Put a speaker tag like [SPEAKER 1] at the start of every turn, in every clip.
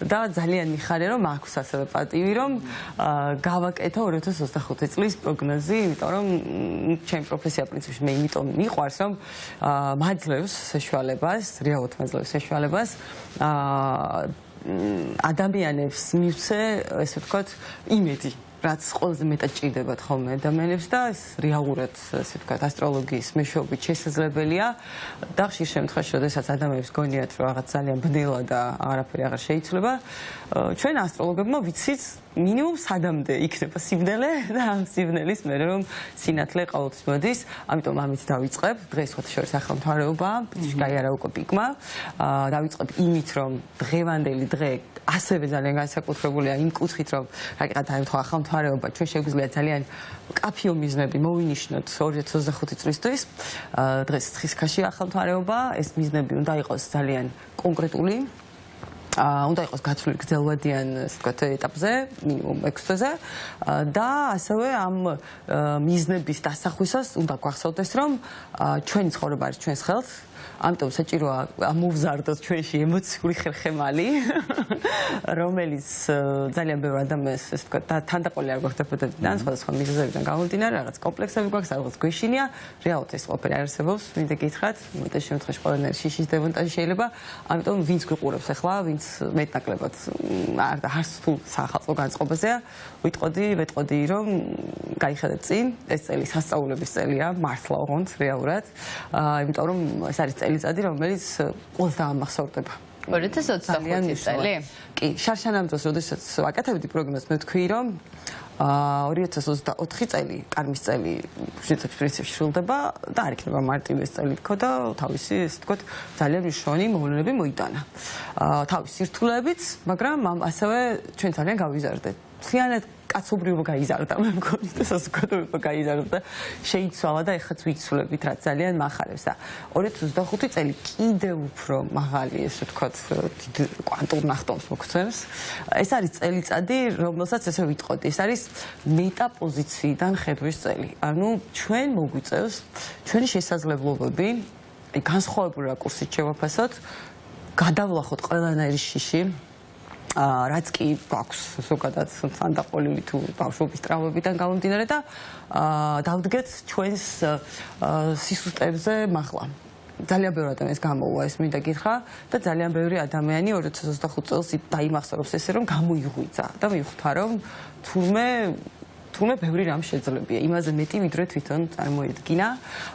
[SPEAKER 1] და ძალიან მიხარია რომ მაქვს ასევე პატივი რომ გავაკეთო 2025 წლის პროგნოზი, იმიტომ რომ ჩემი პროფესია პრინციპში მე იმიტომ მიყვარს რომ მაძლევს საშუალებას, რეალურად მაძლევს საშუალებას ადამიანებს მივცე, ესე ვთქვათ, იმედი, რაც ყველაზე მეტად ჭირდებათ ხოლმე ადამიანებს და ეს რეალურად, ესე ვთქვათ, ასტროლოგიის მეშვეობით შესაძლებელია და ხშირ შემთხვევაში, როდესაც ადამიანებს გონიათ, რომ რაღაც ძალიან ბნელა და აღარაფერი აღარ შეიცვლება, ჩვენ ასტროლოგებმა ვიცით მინიმუმ სადამდე იქნება სიბნელე და ამ სიბნელის მერე რომ სინათლე ყოველთვის მოდის, ამიტომ ამით დავიწყებ. დღეს შორის ახლა მთვარეობა, გაიარა უკვე პიკმა. დავიწყებ იმით, რომ დღევანდელი დღე ასევე ძალიან განსაკუთრებულია იმ კუთხით, რომ რაკეთა დაემთხვა ახლა მთვარეობა, ჩვენ შეგვიძლია ძალიან კაფიო მიზნები მოვინიშნოთ 2025 წლისთვის. დღეს ცხისქაში ახლა მთვარეობა, ეს მიზნები უნდა იყოს ძალიან კონკრეტული. უნდა იყოს გაცვლილი გრძელვადიან, ასე ვთქვათ, ეტაპზე, მინიმუმ 6 თვეზე და ასევე ამ მიზნების დასახვისას უნდა გვახსოვდეს, რომ ჩვენი ცხოვრება არის ჩვენს ხელს, ამიტომ საჭიროა ამოვზარდოთ ჩვენში ემოციური ხერხემალი, რომელიც ძალიან ბევრ ადამიანს, ასე ვთქვათ, თანდაყოლი არ გვაქვს დაფუძნებიდან, სხვადასხვა მიზეზებიდან გამომდინარე, რაღაც კომპლექსები გვაქვს, რაღაც გვეშინია, რეალურად ეს ყველაფერი არ არსებობს, მინდა გითხრათ, უმეტეს შემთხვევაში ყველანაირი შიშის დემონტაჟი შეიძლება, ამიტომ ვინც გვიყურებს ახლა, ვინც მეტნაკლებად არც თუ სახალხო განწყობაზეა, ვეტყოდი, რომ გაიხედეთ წინ, ეს წელი სასწაულების წელია, მართლა ოღონდ რეალურად, იმიტომ რომ ეს არის წელიწადი, რომელიც ყველს დაამახსოვრდება.
[SPEAKER 2] 2025 წელი?
[SPEAKER 1] კი, შარშანამ დროს, როდესაც ვაკეთებდი პროგნოზს, მე ვთქვი, რომ 2024 წელი, კარმის წელი, პრინციპში სრულდება და არ იქნება მარტივი ეს წელი თქო და თავისი, ესე ვთქვათ, ძალიან მნიშვნელოვანი მოვლენები მოიტანა. თავის სირთულეებით, მაგრამ ასევე ჩვენ ძალიან გავიზარდეთ. მთლიანად კაცობრიობა გაიზარდა, მე მგონი და საზოგადოება გაიზარდა, შეიცვალა და ეხლაც ვიცვლებით, რაც ძალიან მახარებს და 2025 წელი კიდევ უფრო მაღალი, ესე ვთქვათ, კვანტურ ნახტომს მოგცემს. ეს არის წელიწადი, რომელსაც ესე ვიტყოდი, ეს არის მეტაპოზიციიდან ხედვის წელი. ანუ ჩვენ მოგვიწევს ჩვენი შესაძლებლობები, განსხვავებული რაკურსით შევაფასოთ, გადავლახოთ ყველანაირი შიში, რაც კი გვაქვს ზოგადად თანდაყოლილი თუ ბავშვობის ტრავმებიდან გამომდინარე და დავდგეთ ჩვენს სისუსტეებზე მაღლა. ძალიან ბევრი ადამიანს გამოუვა ეს მინდა გითხრა და ძალიან ბევრი ადამიანი 2025 წელს დაიმახსოვრებს ესე რომ გამოიღვიძა და მივხვდა რომ თურმე ბევრი რამ შეძლებია, იმაზე მეტი ვიდრე თვითონ წარმოედგინა.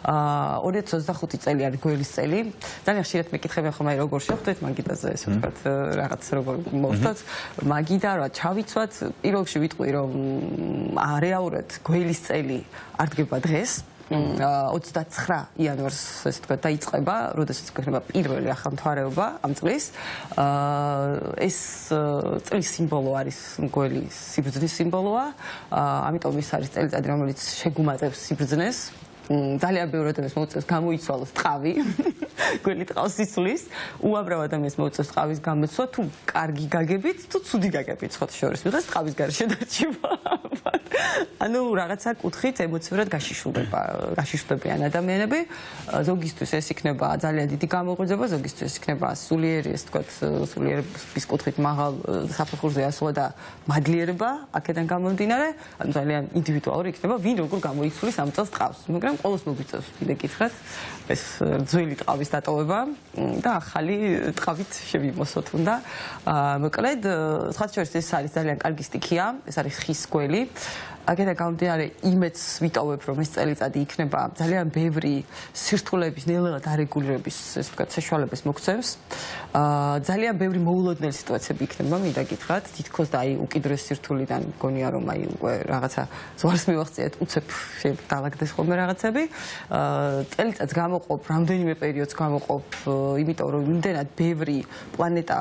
[SPEAKER 1] 2025 წელი არის გველის წელი. ძალიან ხშირად მეკითხებიან ხომ აი როგორ შევხვდეთ მაგიდაზე, ესე ვთქვათ, რაღაც როგორ მოვხდათ, მაგიდა რა ჩავიცვათ. პირველ რიგში ვიტყვი რომ რეალურად გველის წელი არ დგება დღეს. 29 იანვარს, ესე ვთქვათ, დაიწყება, როდესაც იქნება პირველი ახლა მთვარეობა ამ წლის. ეს წლის სიმბოლო არის გველის სიბრძნის სიმბოლოა. ამიტომ ის არის წელიწადი, რომელიც შეგუმატებს სიბრძნეს. ძალიან ბევრი ადამიანს მოუწევს გამოიცვალოს ტყავი, გველი ტყავს იცვლის, უამრავ ადამიანს მოუწევს ტყავის გამოცვა, თუ კარგი გაგებით, თუ ცუდი გაგებით, სხვა შორის, მithas ტყავის გარშე დარჩება. ანუ რაღაცა კუთხით ემოციურად გაშიშვლდებიან ადამიანები, ზოგისთვის ეს იქნება ძალიან დიდი გამოღვიძება, ზოგისთვის ეს იქნება სულიერი, ესე ვთქვათ, სულიერების კუთხით მაღალ საფეხურზე ასვლა და მადლიერება, აქედან გამომდინარე, ანუ ძალიან ინდივიდუალური იქნება, ვინ როგორ გამოიცვლის ამ წელს ტყავს, მაგრამ ყოველს მოგვიწევს მინდა გითხრათ ეს ძველი ტყავის დატოვება და ახალი ტყავით შევიმოსოთ უნდა. მოკლედ, სხვა შორის ეს არის ძალიან კარგი სტიქია, ეს არის ხის გველი. აქედან გამომდინარე იმედს ვიტოვებ, რომ ეს წელიწადი იქნება ძალიან ბევრი სირთულეების ნელ-ნელა დარეგულირების, ესე ვთქვათ, საშუალებას მოგცემს. ძალიან ბევრი მოულოდნელი სიტუაციები იქნება, მინდა გითხრათ, თითქოს და აი უკიდურეს სირთულიდან მგონია რომ აი უკვე რაღაცა ზღვარს მივახციეთ, უცებ დავაგდეს ხოლმე რაღაცები. წელიწადს გამოყოფ, რამდენიმე პერიოდს გამოყოფ, იმიტომ რომ იმდენად ბევრი პლანეტა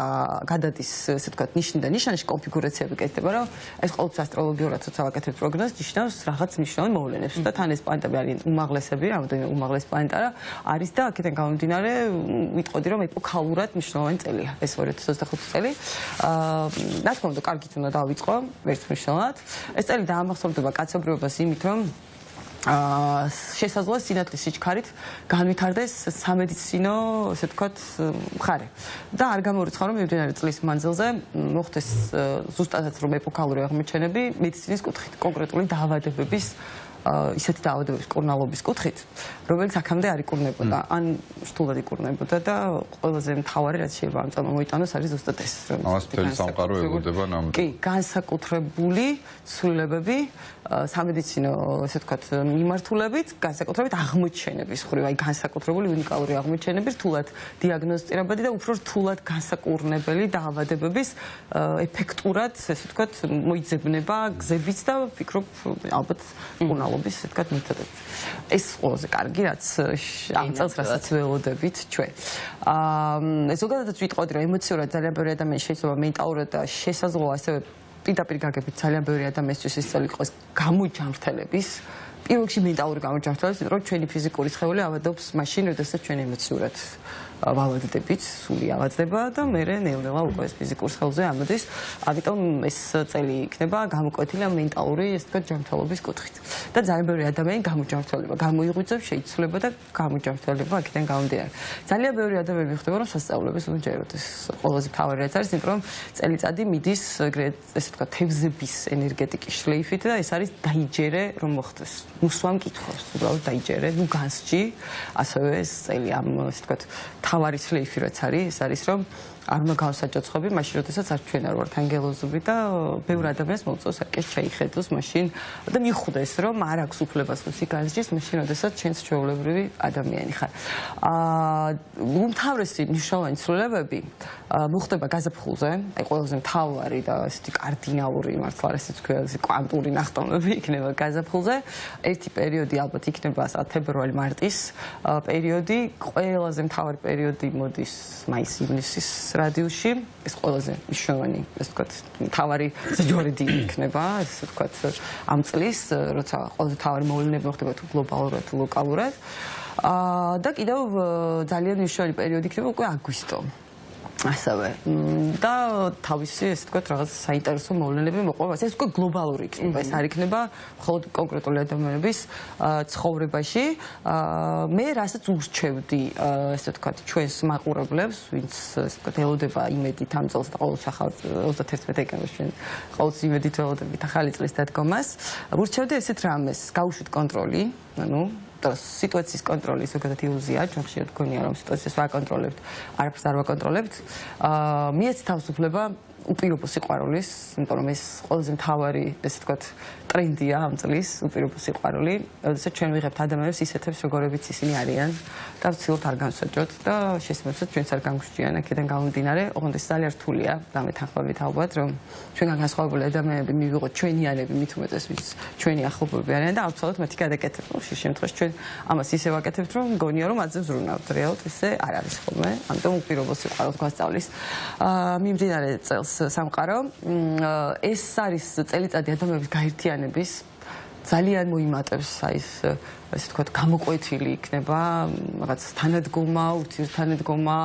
[SPEAKER 1] გადადის, ესე ვთქვათ, ნიშნიდან ნიშანში კონფიგურაციები კეთდება, რომ ეს ყოველთვის ასტროლოგიურად როცა ვაკეთებ პროგნოზს ნიშნავს რაღაც მნიშვნელოვან მოვლენებს და თან ეს პლანეტები არიან უმაღლესები, რამდენიმე უმაღლეს პლანეტა არის და აქედან გამომდინარე ვიტყოდი რომ ეპოქალურად მნიშვნელოვანი წელია ეს 2025 წელი. რა თქმა უნდა, კარგით უნდა დავიწყო, ერთმნიშვნელოვნად. ეს წელი დაამახსოვრდება კაცობრიობას იმით, რომ შესაძლოა სინათლის სიჩქარით განვითარდეს სამედიცინო, ესე ვთქვათ, მხარე. და არ გამორიცხავ, რომ მიმდინარე წლის მანძილზე მოხდეს ზუსტადაც რომ ეპოქალური აღმოჩენები მედიცინის კუთხით, კონკრეტული დაავადებების ისეთი დაავადებების კურნალობის კუთხით, რომელიც აქამდე არ იკურნებოდა, ან რთულად იკურნებოდა და ყველაზე მთავარი რაც შეიძლება ამ წამმა მოიტანოს არის ზუსტად ეს, რომ
[SPEAKER 3] ამას მთელი სამყარო ელოდება ნამდვილად.
[SPEAKER 1] კი, განსაკუთრებული ცვლილებები სამედიცინო, ესე ვთქვათ, მიმართულებით, განსაკუთრებით აღმოჩენების ხრივ, აი განსაკუთრებული უნიკალური აღმოჩენების რთულად დიაგნოსტირებადი და უფრო რთულად განსაკურნებელი დაავადებების ეფექტურად, ესე ვთქვათ, მოიძებნება გზებიც და ვფიქრობ, ალბათ კურნალობის, ესე ვთქვათ, მეთოდებით. ეს ყველაზე კარგი, რაც ამ წელს რასაც ველოდებით ჩვენ. ზოგადადაც ვიტყოდი, რომ ემოციურად ძალიან ბევრი ადამიანი შეიძლება მენტალურად და შესაძლოა ასევე პირდაპირ გაგებით ძალიან ბევრი ადამიანისთვის ის წელი იყოს გამოჯანმრთელების, პირველ რიგში მენტალური გამოჯანმრთელების, იმიტომ რომ ჩვენი ფიზიკური სხეული ავადობს მაშინ, როდესაც ჩვენ ემოციურად ვალდდებით, სული ავადდება და მე ნელ-ნელა უკვე ეს ფიზიკურ სხეულზე ამოდის. ამიტომ ეს წელი იქნება გამოკვეთილი ამ მენტალური, ესე ვთქვათ, ჯანმრთელობის კუთხით. და ძალიან ბევრი ადამიანი გამოჯანმრთელება გამოიღვიძებს, შეიცვლება და გამოჯანმრთელება აქედან გამომდინარე. ძალიან ბევრი ადამიანი მიხვდება, რომ სასწაულების უჯეროდ ეს ყველაზე მთავარი რაც არის, იმიტომ რომ წელიწადი მიდის, ესე ვთქვათ, თევზების ენერგეტიკის შლეიფით და ეს არის დაიჯერე, რომ მოხდეს. მუსვამ კითხავს, უბრალოდ დაიჯერე, ნუ განსჯი, ასევე ეს წელი ამ, ესე ვთქვათ, თავარი შლეიფი რაც არის, ეს არის რომ არ უნდა გავსაჯოცხები, მაშინ როდესაც არ ჩვენ არ ვართ ანგელოზები და ბევრ ადამიანს მოუწევს აკეს ჩაიხედოს მაშინ და მიხვდეს რომ არ აქვს უფლებას ხუთი განსჯის, მაშინ როდესაც ჩვენც ჩვეულებრივი ადამიანი ხარ. უმთავრესი მნიშვნელოვანი ცვლილებები მოხდება გაზაფხულზე, აი ყველაზე მთავარი და ესეთი კარდინალური მართლა ისიც ქვია, ეს კვანტური ნახტომები იქნება გაზაფხულზე. ერთი პერიოდი ალბათ იქნება თებერვალი-მარტის პერიოდი, ყველაზე მთავარი პერიოდი მოდის მაის-ივნისის რადიუსში, ეს ყველაზე მნიშვნელოვანი, ესე ვთქვათ, მთავარი ზჯორიდი იქნება, ესე ვთქვათ, ამ წლის, როცა ყველაზე მთავარი მოვლენები მოხდება თუ გლობალურად, თუ ლოკალურად. და კიდევ ძალიან მნიშვნელოვანი პერიოდი იქნება უკვე აგვისტო. ასევე და თავისი, ესე ვთქვათ, რაღაც საინტერესო მოვლენები მოყვება. ეს უკვე გლობალური იქნება, ეს არ იქნება მხოლოდ კონკრეტული ადამიანების ცხოვრებაში. მე რასაც ურჩევდი, ესე ვთქვათ, ჩვენს მაყურებლებს, ვინც, ესე ვთქვათ, ელოდება იმედით ამ წელს და ყოველთვის ახალ 31 დეკემბერს ჩვენ ყოველთვის იმედით ველოდებით ახალი წლის დადგომას. ურჩევდი ესეთ რამეს, გაუშვით კონტროლი, ანუ და სიტუაციის კონტროლი ზოგადად ილუზია, ჩვენ ხშირად გქონია რომ სიტუაციას ვაკონტროლებთ, არაფერს არ ვაკონტროლებთ. მიეცით თავისუფლება უპირობო სიყვარულის, იმიტომ რომ ეს ყველაზე მთავარი, ესე ვთქვათ, ტრენდია ამ წლის, უპირობო სიყვარული. როდესაც ჩვენ ვიღებთ ადამიანებს ისეთებს, როგორებიც ისინი არიან და ვცდილობთ არ განსაჯოთ და შესაბამისად ჩვენც არ გამგვსჯიან აქედან გამომდინარე. ოღონდ ეს ძალიან რთულია და მეთანხმებით ალბათ, რომ ჩვენგან განსხვავებული ადამიანები მივიღოთ ჩვენიანები, მით უმეტეს ვინც ჩვენი ახლობლები არიან და ავცალოთ მათი გადაკეთება. ხშირ შემთხვევაში ჩვენ ამას ისე ვაკეთებთ, რომ მგონია რომ აძებს ვრუნავთ. რეალურად ესე არ არის ხოლმე. ამიტომ უპირობო სიყვარულს გვასწავლის მიმდინარე წელს სამყარო. ეს არის წელიწადი ადამიანების გაერთიანების ძალიან მოიმატებს აი ესე ვთქვათ გამოკვეთილი იქნება რაღაც თანადგომა, ურთიერთთანადგომა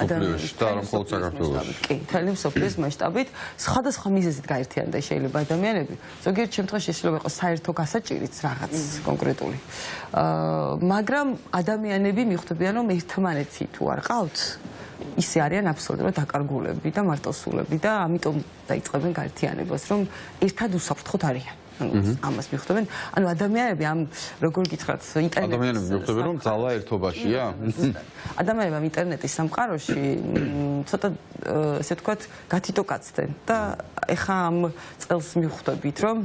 [SPEAKER 3] ადამიანებში და არ მხოლოდ საქართველოში.
[SPEAKER 1] კი, მთელი მსოფლიოს მასშტაბით სხვადასხვა მიზეზით გაერთიანდა შეიძლება ადამიანები. ზოგიერთ შემთხვევაში შეიძლება იყოს საერთო გასაჭირიც რაღაც კონკრეტული. მაგრამ ადამიანები მიხვდებიან რომ ერთმანეთი თუ არ ყავთ ისე არიან აბსოლუტურად დაკარგულები და მარტოსულები და ამიტომ დაიწყებენ გაერთიანებას, რომ ერთად უსაფრთხოდ არიან. ამას მიხვდებენ. ანუ ადამიანები ამ როგორ გითხრათ, ინტერნეტის
[SPEAKER 3] ადამიანები მიხვდებენ რომ ძალა ერთობაშია?
[SPEAKER 1] ადამიანები ამ ინტერნეტის სამყაროში ცოტა ესე ვთქვათ, გათიტოკაცდნენ და ეხა ამ წელს მიხვდებით, რომ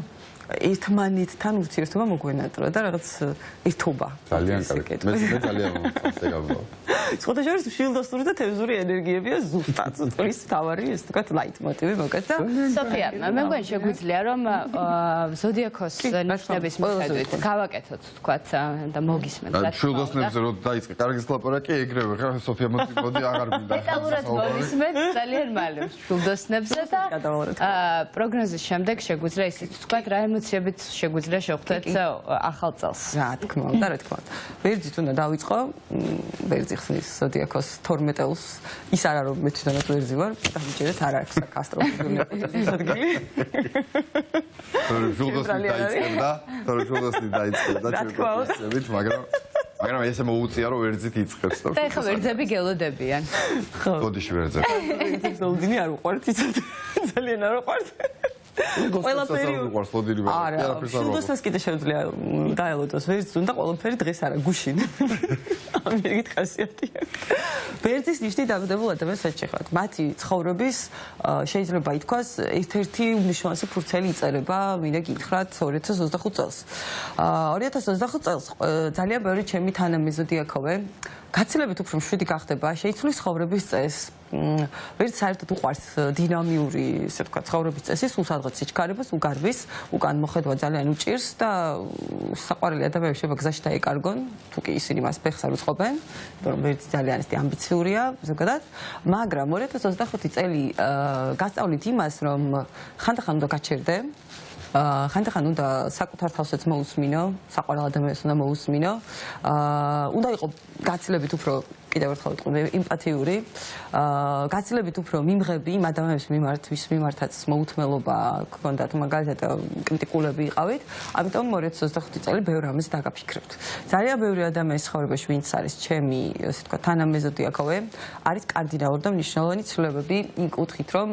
[SPEAKER 1] ერთმანეთთან ურთიერთობა მოგვენატრა და რაღაც ერთობა.
[SPEAKER 3] ძალიან კარგი. მე ძალიან მომწონს.
[SPEAKER 1] სხვათა შორის შილდოსური და თევზური ენერგიებია ზუსტად წლის თავარი, ესე ვთქვათ, ლაიტმოტივი მოკეთ და
[SPEAKER 2] სოფია, მე მგონი შეგვიძლია რომ ზოდიაქოს ნიშნების მიხედვით გავაკეთოთ, ვთქვათ, და მოგისმენთ.
[SPEAKER 3] შილდოსნებზე რო დაიწყე კარგი ლაპარაკი, ეგრევე ხა სოფია მოდი აღარ მინდა.
[SPEAKER 2] დეტალურად მოგისმენთ ძალიან მალე შილდოსნებზე და პროგნოზის შემდეგ შეგვიძლია ისიც ვთქვათ, რა ემოციებით შეგვიძლია შევხვდეთ ახალ წელს.
[SPEAKER 1] რა თქმა უნდა, რა თქმა უნდა. ვერძით უნდა დავიწყო, ვერძი ახსნის ზოდიაქოს 12-ელს ის არა რომ მე თვითონაც ვერძი ვარ დამიჯერეთ არ აქვს აქ ასტროლოგიური ადგილი
[SPEAKER 3] თორე დაიწყებდა ჩვენებით მაგრამ ესე მოუწია რომ ვერძით იწყებს
[SPEAKER 2] და ეხლა ვერძები გელოდებიან
[SPEAKER 3] ხო გოდიში ვერძები
[SPEAKER 1] ზოლდინი არ უყვართ ძალიან არ უყვართ ყველაფერი არა შულდოსას კიდე შეუძლია დაელოდოს ვერძს უნდა ყველაფერი დღეს არა გუშინ ამერიკით ხასიათია ვერძის ნიშნით დამდებულ ადამიანს შეეხოთ მათი ცხოვრების შეიძლება ითქვას ერთ-ერთი უმნიშვნელოვანესი ფურცელი იწერება მინდა გითხრათ 2025 წელს 2025 წელს ძალიან ბევრი ჩემი თანამეზოდიაქოვე გაცილებით უფრო მშვიდი გახდება შეიცვლის ცხოვრების წესს ვერც საერთოდ უყვარს დინამიური ესე ვთქვათ ცხოვრების წესი სულ სადღაც სიჩქარებას უგარბის უკან მოხედვა ძალიან უჭირს და საყვარელი ადამიანები შეიძლება გზაში დაეკარგონ თუ კი ისინი მას ფეხს არ უწყობენ იმიტომ რომ ვერც ძალიან ისეთი ამბიციურია ზოგადად მაგრამ 2025 წელი გასწავლით იმას რომ ხანდახან უნდა გაჩერდე ხანდახან უნდა საკუთარ თავსაც მოусმინო, საყვარელ ადამიანს უნდა მოусმინო. უნდა იყო გაცილებით უფრო კიდევ ერთხელ ვიტყვი ემპათიური, გაცილებით უფრო მიმღები იმ ადამიანებს მიმართ, ვის მიმართაც მოუთმელობა გქონდათ, მაგალითად კრიტიკულები იყავით. ამიტომ 2025 წელი ბევრ ამას დაგაფიქრებთ. ძალიან ბევრი ადამიანის ცხოვრებაში ვინც არის ჩემი, ასე ვთქვათ, თანამეზოდიაქოვე, არის კარდინალური და მნიშვნელოვანი ცვლილებები იმ კუთხით, რომ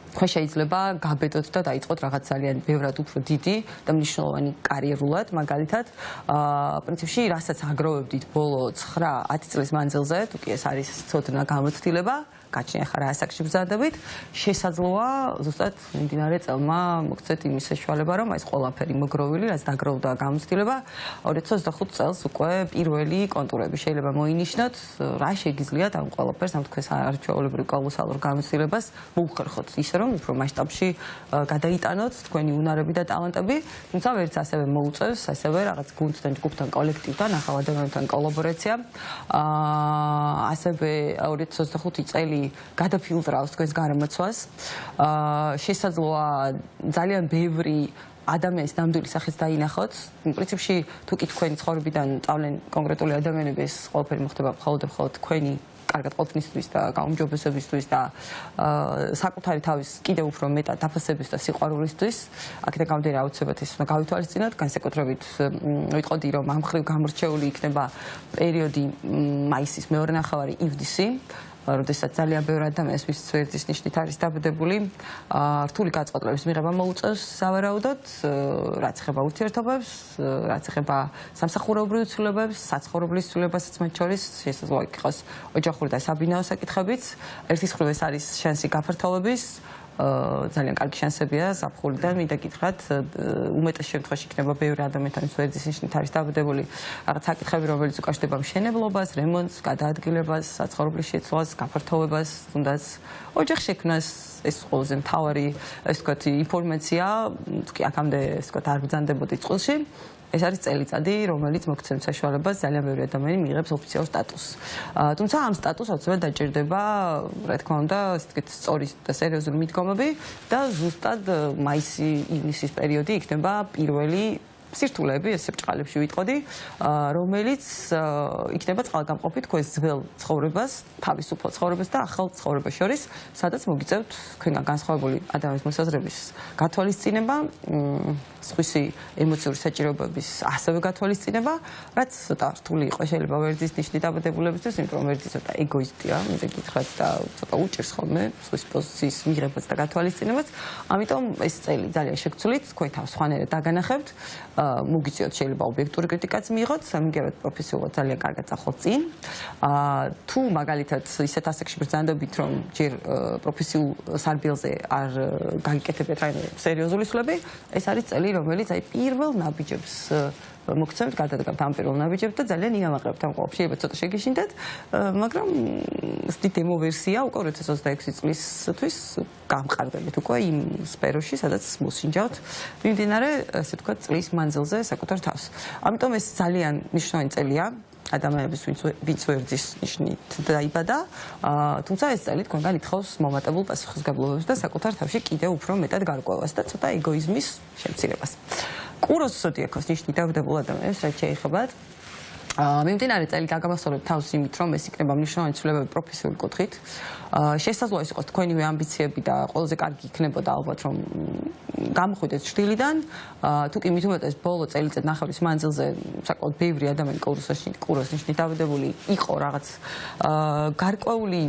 [SPEAKER 1] თქვენ შეიძლება გაბედოთ და დაიწყოთ რაღაც ძალიან ბევრად უფრო დიდი და მნიშვნელოვანი კარიერულად, მაგალითად, პრინციპში, რასაც აგროვებდით ბოლო 9-10 წლის მანძილზე, თუ კი ეს არის ცოდნა გამოცდილება, გაჩნია ხარ ასაკში ბზადებით, შესაძლოა ზუსტად მიმდინარე წელმა მოგცეთ იმის საშუალება, რომ ეს ყველაფერი მოგროვილი, რაც დაგროვდა გამოცდილება, 2025 წელს უკვე პირველი კონტურები შეიძლება მოინიშნოთ, რა შეგიძლიათ ამ ყველაფერს, ამ თქვენს არჩეულებრივ კოლოსალურ გამოცდილებას მოუხერხოთ, ისე რომ უფრო მასშტაბში გადაიტანოთ თქვენი უნარები და ტალანტები, თუმცა ვერც ასევე მოუწევს, ასევე რაღაც გუნდთან, ჯგუფთან, კოლექტივთან, ახალ ადამიანთან კოლაბორაცია. ასევე 2025 წელი გადაფილტრავს თქვენს გარემოცვას. შესაძლოა ძალიან ბევრი ადამიანის ნამდვილი სახეც დაინახოთ. პრინციპში, თუ კი თქვენი ცხოვრებიდან წავლენ კონკრეტული ადამიანები, ეს ყველაფერი მოხდება მხოლოდ თქვენი კარგად ყოფნისთვის და გაუმჯობესებისთვის და საკუთარი თავის კიდევ უფრო მეტად დაფასების და სიყვარულისთვის. აქედან გამომდინარე აუცილებლად ის უნდა გავითვალისწინოთ, განსაკუთრებით ვიტყოდი, რომ ამ მხრივ გამორჩეული იქნება პერიოდი მაისის მეორე ნახევარი, ივნისი. როდესაც ძალიან ბევრი ადამიანს ვის ვერძის ნიშნით არის დაბადებული, რთული გაწყობლების მიღება მოუწევს სავარაუდოდ, რაც ეხება ურთიერთობებს, რაც ეხება სამსახურეობრივ ცვლილებებს, საცხოვრებლის ცვლილებასაც მათ შორის, შესაძლოა იყოს ოჯახური და საბინაო საკითხებიც. ერთის მხრივ ეს არის შანსი გაფართოების, ძალიან კარგი შანსებია ზაფხულიდან მინდა გითხრათ უმეტეს შემთხვევაში იქნება ბევრი ადამიანთან ვერძის ნიშნით არის დაბადებული რაღაც საკითხები რომელიც უკავშირდება მშენებლობას, რემონტს, გადაადგილებას, საცხოვრებლის შეცვლას, გაფართოვებას, თუნდაც ოჯახ შექმნას ეს ყველაზე მთავარი ასე ვთქვათ ინფორმაცია კი აქამდე ასე ვთქვათ არ ბრძანდებოდი წყვილში ეს არის წელიწადი, რომელიც მოგცემს საშუალებას ძალიან ბევრი ადამიანი მიიღებს ოფიციალურ სტატუსს. თუმცა ამ სტატუსს აუცილებლად დაჭირდება, რა თქმა უნდა, ესეთი სწორი და სერიოზული მიდგომები და ზუსტად მაისი-ივნისის პერიოდი იქნება პირველი სირთულეები, ესე ბრჭყალებში ვიტყოდი, რომელიც იქნება წყალგამყოფი თქვენს ძველ ცხოვრებას, თავისუფალ ცხოვრებას და ახალ ცხოვრებას შორის, სადაც მოგიწევთ თქვენგან განსხვავებული ადამიანის მოსაზრების გათვალისწინება, სხვისი ემოციური საჭიროებების ასევე გათვალისწინება, რაც ცოტა რთული იყო შეიძლება ვერძის ნიშნით დაბადებულებისთვის, იმიტომ რომ ვერძი ცოტა ეგოისტია, მინდა გითხრათ და ცოტა უჭირს ხოლმე სხვის პოზიციის მიღებაც და გათვალისწინებაც, ამიტომ ეს წელი ძალიან შეგცვლით, თქვენ თავს სხვანაირად დაგანახებთ. მოგიწიოთ შეიძლება ობიექტური კრიტიკაც მიიღოთ, სამგერად პროფესიულად ძალიან კარგად წახოთ წინ. თუ მაგალითად ისეთ ასაკში ბრძანდებით, რომ ჯერ პროფესიულ სარბიელზე არ გაგიკეთებიათ რაიმე სერიოზული ცვლილები, ეს არის წელი, რომელიც აი პირველ ნაბიჯებს მოგცემთ, გადადგამთ ამ პირველ ნაბიჯებს და ძალიან ინამაყრებთ ამ ყოველში, შეიძლება ცოტა შეგეშინდეთ, მაგრამ ესეთი დემო ვერსია უკვე 2026 წლისთვის გამყარდებით უკვე იმ სფეროში, სადაც მოსინჯავთ მიმდინარე, ასე ვთქვათ, წლის მანძილზე საკუთარ თავს. ამიტომ ეს ძალიან მნიშვნელოვანი წელია ადამიანების ვინც ვერძის ნიშნით დაიბადა, თუმცა ეს წელი თქვენგან ითხოვს მომატებულ პასუხისმგებლობებს და საკუთარ თავში კიდევ უფრო მეტად გარკვევას და ცოტა ეგოიზმის შემცირებას. კუროს ზოდიაქოს ნიშნით დაავადებულ ადამიანებს რაც შეეხებათ მიმდინარე წელი გაგამახსოვრეთ თავს იმით, რომ ეს იქნება მნიშვნელოვანი ცვლილებები პროფესიული კუთხით. შესაძლოა ის იყოს თქვენივე ამბიციები და ყველაზე კარგი იქნებოდა ალბათ რომ გამოხვიდეთ ჭრილიდან. თუ კი მით უმეტეს ბოლო წელიწად ნახევრის მანძილზე საკმაოდ ბევრი ადამიანი კუროს ნიშნით დავიდებული იყო რაღაც გარკვეული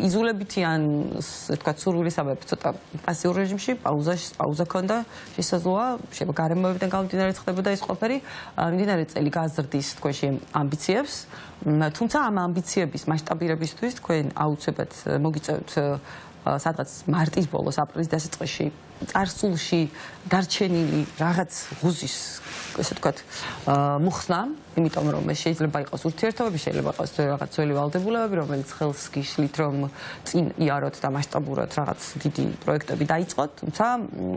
[SPEAKER 1] იზოლებითი ან ასე ვთქვათ სურვილისამებრ ცოტა პასიურ რეჟიმში, პაუზა ქონდა, შესაძლოა შეიძლება გარემოებიდან გამომდინარე ხდებოდა ეს ყველაფერი. მიმდინარე წელი გაზრდის თქვენში ამბიციებს, თუმცა ამ ამბიციების მასშტაბირებისთვის თქვენ აუცილებლად მოგიწევთ სადღაც მარტის ბოლოს, აპრილის დასაწყისში წარსულში დარჩენილი რაღაც ღუზის, ესე ვთქვათ, მოხსნა, იმიტომ რომ ეს შეიძლება იყოს ურთიერთობები, შეიძლება იყოს რაღაც ძველი ვალდებულებები, რომელიც ხელს გიშლით, რომ წინ იაროთ და მასშტაბურად რაღაც დიდი პროექტები დაიწყოთ, თუმცა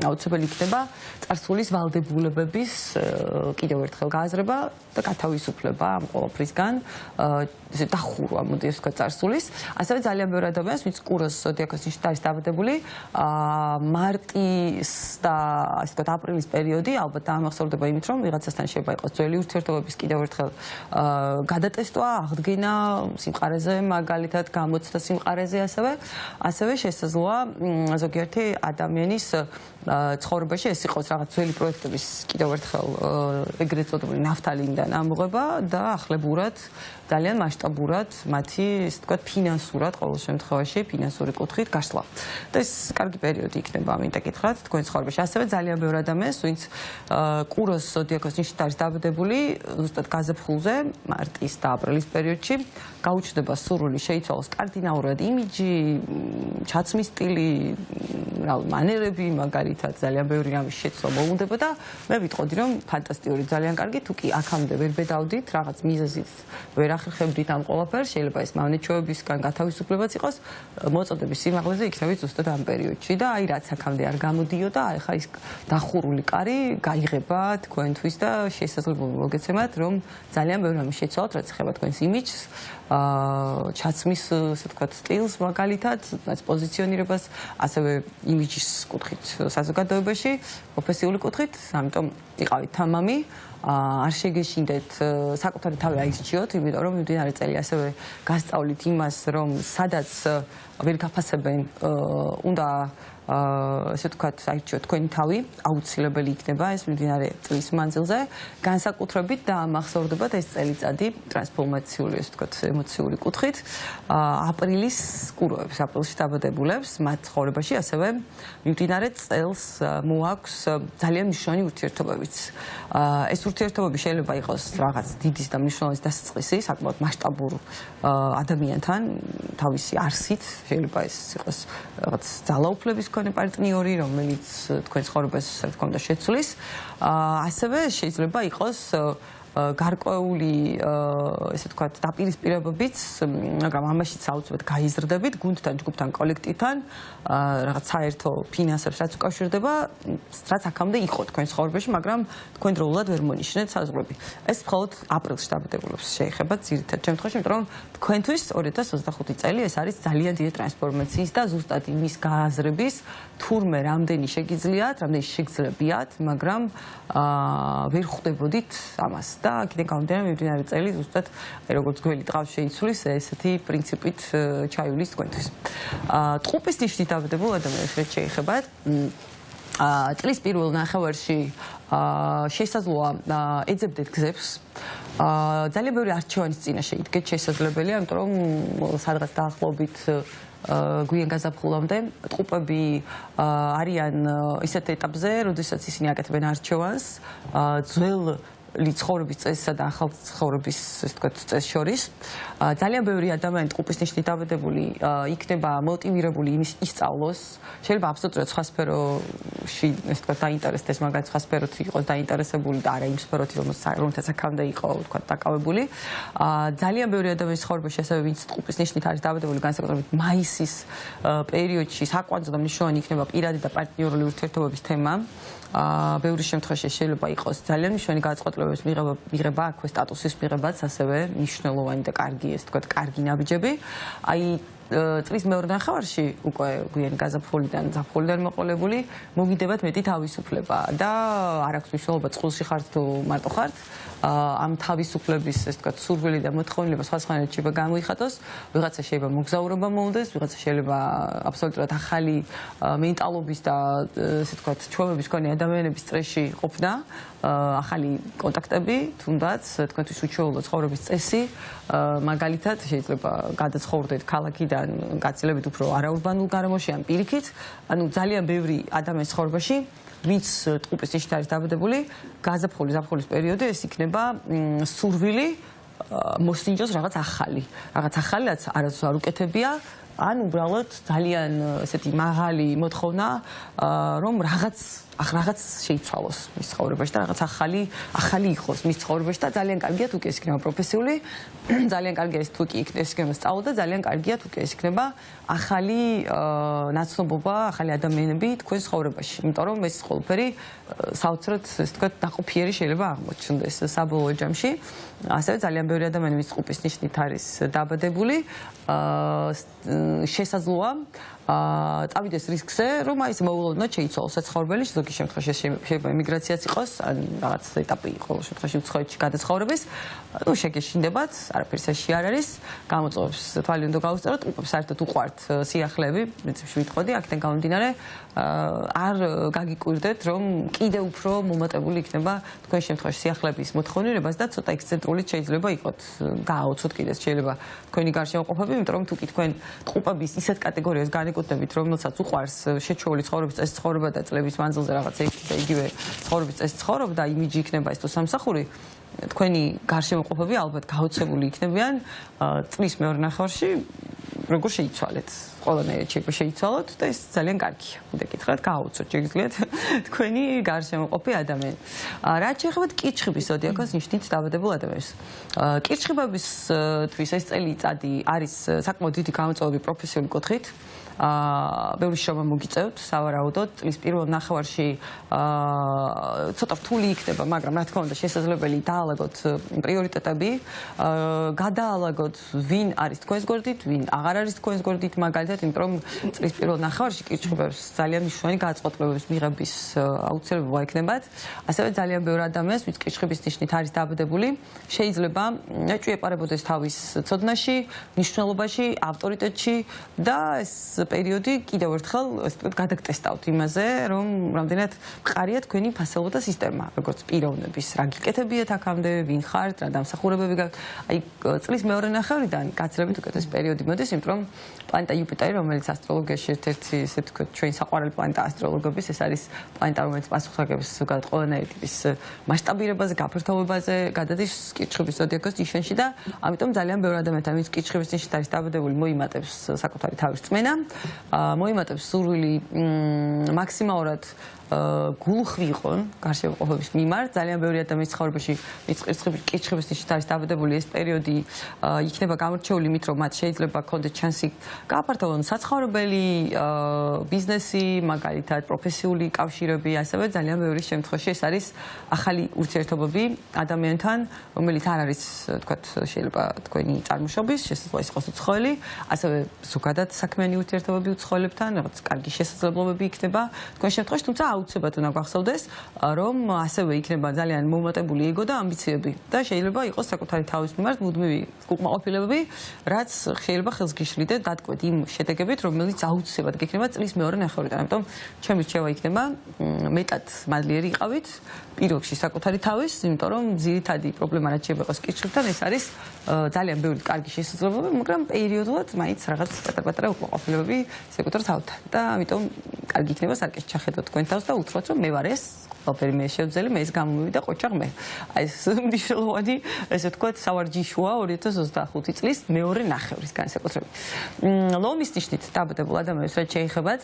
[SPEAKER 1] აუცილებელი იქნება წარსულის ვალდებულებების კიდევ ერთხელ გააზრება და გათავისუფლება ამ ყოველფრისგან, ესე დახურვა, მოდი ასე ვთქვათ, წარსულის. ასევე ძალიან ბევრი ადამიანს, ვინც კუროს ზოდიაქოს ნიშნით არის დავადებული, მარტის და ასე ვთქვათ, აპრილის პერიოდი ალბათ დაამახსოვრდება იმით, რომ ვიღაცასთან შეიძლება იყოს ძველი ურთიერთობების კიდევ ერთხელ გადატესტვა, აღდგენა სიმყარეზე, მაგალითად გამოცდა სიმყარეზე ასევე შესაძლოა ზოგიერთი ადამიანის ცხოვრებაში ეს იყოს რაღაც ძველი პროექტების კიდევ ერთხელ ეგრეთ წოდებული ნაფთალინიდან ამოღება და ახლებურად ძალიან მასშტაბურად მათი ესე ვთქვათ ფინანსურად ყოველ შემთხვევაში ფინანსური კუთხით გასვლა. და ეს კარგი პერიოდი იქნება ამინდა გითხრათ თქვენ ცხოვრებაში. ასევე ძალიან ბევრი ადამიანს, ვინც კუროს ზოდიაქოს ნიშნით არის დავადებული ზუსტად გაზაფხულზე, მარტის და აპრილის პერიოდში, გაუჩნდება სურვილი შეიცვალოს კარდინალურად იმიჯი, ჩაცმის სტილი, მანერები, მაგალითად ძალიან ბევრი რამის შეცვლა მოუნდება და მე ვიტყოდი რომ ფანტასტიკური, ძალიან კარგი, თუ კი აქამდე ვერ ბედავდით, რაღაც მიზეზით ვერ ახერხებდით ამ ყველაფერს, შეიძლება ეს მავნეჩვევებისგან გათავისუფლებაც იყოს, მოწოდების სიმაღლეზე იქნებით ზუსტად ამ პერიოდში და აი რაც აქამდე არ გამოდიოდა, აი ხა ის დახურული კარი გაიღება თქვენთვის და შესაძლებლობა მოგეცემათ, რომ ძალიან ბევრი რამის შეცვალოთ, რაც ეხება თქვენს იმიჯს, ჩაცმის, ასე ვთქვათ, სტილს მაგალითად, პოზიციონირებას, ასევე იმიჯის კუთხით საზოგადოებაში, პროფესიული კუთხით, ამიტომ იყავით თამამი, არ შეგეშინდეთ საკუთარი თავი აირჩიოთ, იმიტომ რომ მიმდინარე წელი ასევე გასწავლით იმას, რომ სადაც ვერ გაფასებენ, უნდა ესე ვთქვათ, აირჩიოთ თქვენი თავი, აუცილებელი იქნება ეს მიმდინარე წლის მანძილზე, განსაკუთრებით დაამახსოვრდებათ ეს წელიწადი ტრანსფორმაციული, ესე ვთქვათ, ემოციური კუთხით, აპრილის კუროებს, აპრილში დაბადებულებს, მათ ცხოვრებაში ასევე მიმდინარე წელს მოაქვს ძალიან მნიშვნელოვანი ურთიერთობებიც. ეს ურთიერთობები შეიძლება იყოს რაღაც დიდის და მნიშვნელოვანი დასაწყისი, საკმაოდ მასშტაბურ ადამიანთან, თავისი არსით, შეიძლება ეს იყოს რაღაც ძალაუფლების მქონე პარტნიორი, რომელიც თქვენ ცხოვრებას თქონდა შეცვლის. ასევე შეიძლება იყოს გარკვეული ესე ვთქვათ დაპირისპირებებიც, მაგრამ ამაშიც აუცილებლად გაიზრდებით გუნდთან, ჯგუფთან, კოლექტივთან, რაღაც საერთო ფინანსებს რაც უკავშირდება, რაც აქამდე იყო თქვენ ცხოვრებაში, მაგრამ თქვენ დროულად ვერ მონიშნეთ საზღვრები. ეს მხოლოდ აპრილში დაბადებულებს შეეხება ძირითად შემთხვევაში, იმიტომ რომ თქვენთვის 2025 წელი ეს არის ძალიან დიდი ტრანსფორმაციის და ზუსტად იმის გააზრების, თურმე რამდენი შეგიძლიათ, რამდენი შეგძლებიათ, მაგრამ ვერ ხვდებოდით ამას. და აქედან გამომდინარე მიმდინარე წელი ზუსტად როგორც გველი ტყავს შეიცვლის ესეთი პრინციპით ჩაივლის თქვენთვის. ტყუპის ნიშნით დავადებულ ადამიანებს რაც შეეხებათ წლის პირველ ნახევარში შესაძლოა ეძებდეთ გზებს. ძალიან ბევრი არჩევანის წინაშე იდგეთ შესაძლებელია, იმიტომ რომ სადღაც დაახლოებით გვიან გაზაფხულამდე ტყუპები არიან ისეთ ეტაპზე, როდესაც ისინი აკეთებენ არჩევანს ძველ ცხოვრების წესსა და ახალ ცხოვრების, ასე ვთქვათ, წესს შორის. ძალიან ბევრი ადამიანი ტყუპის ნიშნით დავადებული იქნება მოტივირებული იმის ისწავლოს. შეიძლება აბსოლუტურად სხვა სფეროში, ასე ვთქვათ, დაინტერესდეს, მაგალითად, სხვა სფეროთი იყოს დაინტერესებული და არა იმ სფეროთი, რომელთაც აქამდე იყო, ვთქვათ, დაკავებული. ძალიან ბევრი ადამიანის ცხოვრებაში ასევე ვინც ტყუპის ნიშნით არის დავადებული, განსაკუთრებით მაისის პერიოდში საკვანძო და მნიშვნელოვანი იქნება პირადი და პარტნიორული ურთიერთობების თემა. ბევრი შემთხვევაში შეიძლება იყოს ძალიან მნიშვნელოვანი გადაწყვეტილებების მიღება, აქვე სტატუსის მიღებაც ასევე მნიშვნელოვანი და კარგი, ესე ვთქვათ, კარგი ნაბიჯები. აი წლის მეორე ნახევარში უკვე გვიანი გაზაფხულიდან ზაფხულიდან მოყოლებული მოგიდებათ მეტი თავისუფლება და არ აქვს მნიშვნელობა წყულში ხართ თუ მარტო ხართ ამ თავისუფლების ესე ვთქვათ სურვილი და მოთხოვნილება სხვადასხვანაირად შეიძლება გამოიხატოს ვიღაცა შეიძლება მოგზაურობა მოუნდეს ვიღაცა შეიძლება აბსოლუტურად ახალი მენტალობის და ესე ვთქვათ ჩვევების მქონე ადამიანების სტრესში ყოფნა ახალი კონტაქტები თუნდაც თქვენთვის უჩვეულო ცხოვრების წესი მაგალითად შეიძლება გადაცხოვრდეთ ქალაქიდან გაცილებით უფრო არაურბანულ გარემოში ან პირიქით ანუ ძალიან ბევრი ადამიანის ცხოვრებაში ვინც ტყუპის ნიშნით არის დაბადებული გაზაფხულის პერიოდი ეს იქნება სურვილი მოსინჯოს რაღაც ახალი რაც არასდროს არ უკეთებია ან უბრალოდ ძალიან ესეთი მაღალი მოთხოვნა რომ რაღაც შეიცვალოს მის ცხოვრებაში და რაღაც ახალი იყოს მის ცხოვრებაში და ძალიან კარგია თუ კი ეს იქნება პროფესიული ძალიან კარგია ეს თუ კი ეს იქნება სწავლა და ძალიან კარგია თუ კი ეს იქნება ახალი ნაცნობობა ახალი ადამიანები თქვენ ცხოვრებაში იმიტომ რომ ეს ყველაფერი საოცრად ესე ვთქვათ დაყოფიერი შეიძლება აღმოჩნდეს საბოლოო ჯამში ასევე ძალიან ბევრი ადამიანი ვის ტყუპის ნიშნით არის დაბადებული შესაძლოა წავიდეს რისკზე, რომ აი ეს მოულოდნელად შეიცვალოს საცხოვრებელი, ზოგი შემთხვევაში შეიძლება ემიგრაციაც იყოს, ან რაღაც ეტაპი ყოველ შემთხვევაში უცხოეთში გადაცხოვრების, ну შეგეშინდებათ, არაფერს ეში არ არის, გამოწვევს თვალი უნდა გაუსწოროთ, უკვე საერთოდ უყვართ სიახლეები, პრინციპში ვიტყოდი, აქედან გამომდინარე, არ გაგიკვირდეთ, რომ კიდევ უფრო მომატებული იქნება თქვენ შემთხვევაში სიახლეების მოთხოვნილებას და ცოტა ექსცენტრული შეიძლება იყოთ, გააოცოთ კიდეც შეიძლება თქვენი გარშემოყოფები, იმიტომ რომ თუ კი თქვენ ტყუპების ისეთ კატეგორიას განეკუთვნებით, რომელსაც უყვარს შეჩვეული ცხოვრების წესი ცხოვრება და წლების მანძილზე რაღაც ერთი და იგივე ცხოვრების წესი ცხოვრობა და იმიჯი იქნება ეს თუ სამსახური თქვენი გარშემოყოფები ალბათ გაოცებული იქნებიან წლის მეორე ნახევარში როგორ შეიცვალეთ ყველანაირად შეიცვალოთ და ეს ძალიან კარგია. უნდა გითხრათ, გააოცოთ შეგიძლიათ თქვენი გარშემოყოფი ადამიანი. რაც შეეხება კირჩხიბის ზოდიაქოს ნიშნით დაბადებულ ადამიანებს. კირჩხიბებისთვის ეს წელიწადი არის საკმაოდ დიდი გამოწვევები პროფესიული კუთხით. ბევრი შრომა მოგიწევთ სავარაუდოდ წლის პირველ ნახევარში ცოტა რთული იქნება, მაგრამ რა თქმა უნდა შესაძლებელი დაალაგოთ პრიორიტეტები, გადაალაგოთ ვინ არის თქვენს გვერდით, ვინ აღარ არის თქვენს გვერდით, მაგალითად, იმიტომ რომ წლის პირველ ნახევარში კირჩხიბებს ძალიან მნიშვნელოვანი გადაწყვეტილებების მიღების აუცილებლობა ექნებათ. ასევე ძალიან ბევრი ადამიანს, ვინც კირჩხიბის ნიშნით არის დაბადებული, შეიძლება ეჭვი ეპარებოდეს თავის ცოდნაში, მნიშვნელობაში, ავტორიტეტში და ეს პერიოდი კიდევ ერთხელ ასე ვთქვათ გადაგტესტავთ იმაზე, რომ რამდენად მყარია თქვენი ფასეულობა და სისტემა, როგორც პიროვნების, რა გიკეთებიათ აქამდე, ვინ ხართ, რა დამსახურებები გაქვთ. აი წლის მეორე ნახევრიდან გაცილებით უკეთესი პერიოდი მოდის, იმიტომ რომ პლანეტა იუპიტერი, რომელიც ასტროლოგიაში ერთ-ერთი ასე ვთქვათ ჩვენი საყვარელი პლანეტა ასტროლოგების, ეს არის პლანეტა, რომელიც პასუხისმგებლობს ზოგადად ყველანაირი ტიპის მასშტაბირებაზე, გაფართოებაზე, გადადის კირჩხიბის ზოდიაქოს ნიშანში და ამიტომ ძალიან ბევრი ადამიანი, ვინც კირჩხიბის ნიშნით არის დაბადებული, მოიმატებს საკუთარი თავის რწმენა. მოიმატებს სურვილი მაქსიმალურად გულხვი იყონ გარშემოყოფების მიმართ. ძალიან ბევრი ადამიანის ცხოვრებაში კირჩხიბის ნიშნით არის დაბადებული ეს პერიოდი იქნება გამორჩეული იმით, რომ მათ შეიძლება ქონდეთ შანსი გააფართოვონ საცხოვრებელი, ბიზნესი, მაგალითად პროფესიული კავშირები, ასევე ძალიან ბევრი შემთხვევაში ეს არის ახალი ურთიერთობები ადამიანთან, რომელიც არ არის, თქვათ, შეიძლება თქვენი წარმოშობის, შესაძლოა ის იყოს უცხოელი, ასევე ზოგადად საქმიანი ურთიერთობები უცხოელებთან, რაღაც კარგი შესაძლებლობები იქნება თქვენ შემთხვევაში, თუმცა აუცილებლად უნდა გახსოვდეს, რომ ასევე იქნება ძალიან მომატებული ეგო და ამბიციები და შეიძლება იყოს საკუთარი თავის მიმართ მუდმივი უკმაყოფილებები, რაც შეიძლება ხელს გიშლიდეთ გადკვეთ იმ შედეგებით, რომელიც აუცილებლად გექნება წლის მეორე ნახევრიდან. ამიტომ ჩემი რჩევა იქნება მეტად მადლიერი იყავით პირობში საკუთარი თავის, იმიტომ რომ ძირითადი პრობლემა რაც შეიძლება იყოს კირჩხიბთან, ეს არის ძალიან ბევრი კარგი შესაძლებლობები, მაგრამ პერიოდულად მაინც რაღაც პატარ-პატარა უკმაყოფილებები საკუთარ თავთან. და ამიტომ კარგი იქნება სარკეს ჩახედოთ თქვენ თავს და უთხროთ, რომ მე ვარ ეს ყველაფერი მე შევძელი, მე ეს გამომივიდა ყოჩაღ მე. აი ეს მნიშვნელოვანი, ესე ვთქვათ, სავარჯიშოა 2025 წლის მეორე ნახევრის განსაკუთრებით. ლომის ნიშნით დაბადებულ ადამიანებს რაც შეეხებათ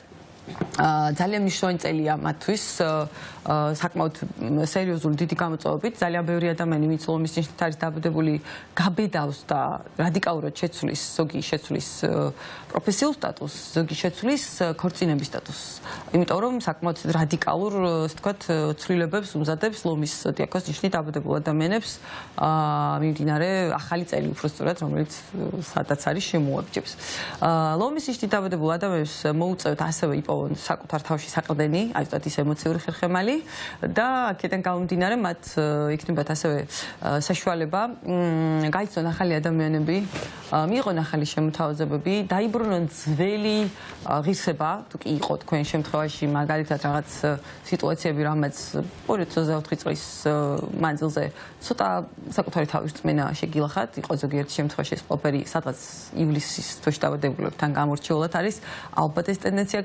[SPEAKER 1] ძალიან მნიშვნელოვანი წელია მათთვის საკმაოდ სერიოზული დიდი გამოწვევებით ძალიან ბევრი ადამიანი ვინც ლომის ნიშნით არის დაბადებული გაბედავს და რადიკალურად შეცვლის ზოგი შეცვლის პროფესიულ სტატუსს ზოგი შეცვლის ქორწინების სტატუსს იმიტომ რომ საკმაოდ რადიკალურ ასე ვთქვათ ცვლილებებს უმზადებს ლომის ზოდიაქოს ნიშნით დაბადებულ ადამიანებს მიმდინარე ახალი წელი უბრალოდ რომელიც სადაც არის შემოაბიჯებს ლომის ნიშნით დაბადებულ ადამიანებს მოუწევთ ასევე იპოვონ საკუთარ თავში საყრდენი, აი ზუსტად ის ემოციური ხერხემალი და აქედან გამომდინარე მათ იქნებათ ასევე საშუალება გაიცნონ ახალი ადამიანები, მიიღონ ახალი შემოთავაზებები, დაიბრუნონ ძველი ღირსება, თუ კი იყო თქვენ შემთხვევაში მაგალითად რაღაც სიტუაციები, რამაც 2024 წლის მანძილზე ცოტა საკუთარი თავის რწმენა შეგილახათ, იყო ზოგიერთი შემთხვევაში ეს ყველაფერი სადღაც ივლისის თვეში დაბადებულებთან გამორჩეულად არის, ალბათ ეს ტენდენცია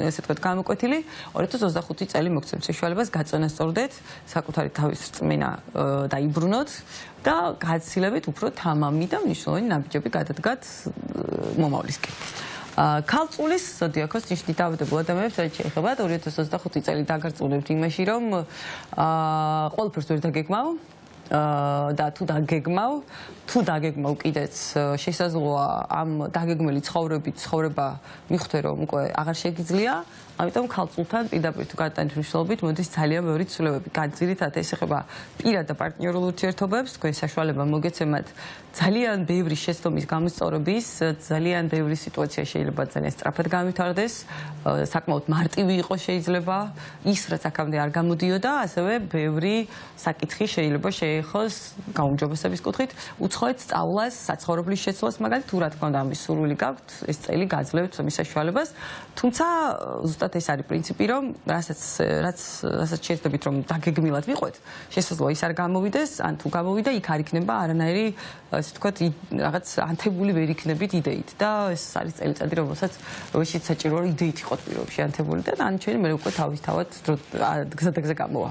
[SPEAKER 1] ესე ვთქვათ გამოკვეთილი 2025 წელი მოგცემთ საშუალებას გაწონასწორდეთ საკუთარი თავის რწმენა დაიბრუნოთ და გაცილებით უფრო თამამი და მნიშვნელოვანი ნაბიჯები გადადგათ მომავლისკენ. ქალწულის ზოდიაქოს ნიშნით დაბადებულ ადამიანებს რაც შეეხებათ 2025 წელი დაგარწმუნებთ იმაში რომ ყველაფერს ვერ დაგეგმავ და თუ დაგეგმავ კიდეც შესაძლოა ამ დაგეგმილი ცხოვრება მიხვდე რომ უკვე აღარ შეგიძლია ამიტომ ქალწულთან პირდაპირ თუ გადატანით მნიშვნელობით მოდის ძალიან ბევრი ცვლილებები განძირითადად ეს ეხება პირად და პარტნიორულ ურთიერთობებს თქვენ საშუალება მოგეცემათ ძალიან ბევრი შეცდომის გამოსწორების ძალიან ბევრი სიტუაცია შეიძლება ძალიან სწრაფად გამვითარდეს საკმაოდ მარტივი იყოს შეიძლება ის რაც აქამდე არ გამოდიოდა ასევე ბევრი საკითხი შეიძლება შეეხოს გაუმჯობესების კუთხით უცხოეთ სწავლას საცხოვრებლის შეცვლას მაგალითად თუ რა თქმა უნდა ამის სურვილი გაქვთ ეს წელი გაძლევთ მის საშუალებას თუმცა ზუსტად ეს არის პრინციპი რომ რასაც შეეცდებით რომ დაგეგმილად ვიყვეთ შესაძლოა ის არ გამოვიდეს ან თუ გამოვიდა იქ არ იქნება არანაირი ასე ვთქვათ რაღაც ანთებული ვერ იქნებით იდეით და ეს არის წელიწადი რომელშიც საჭიროა იდეით იყოთ პირობებში ანთებული და ანჩენი მე უკვე თავისთავად გზადაგზე გამოვა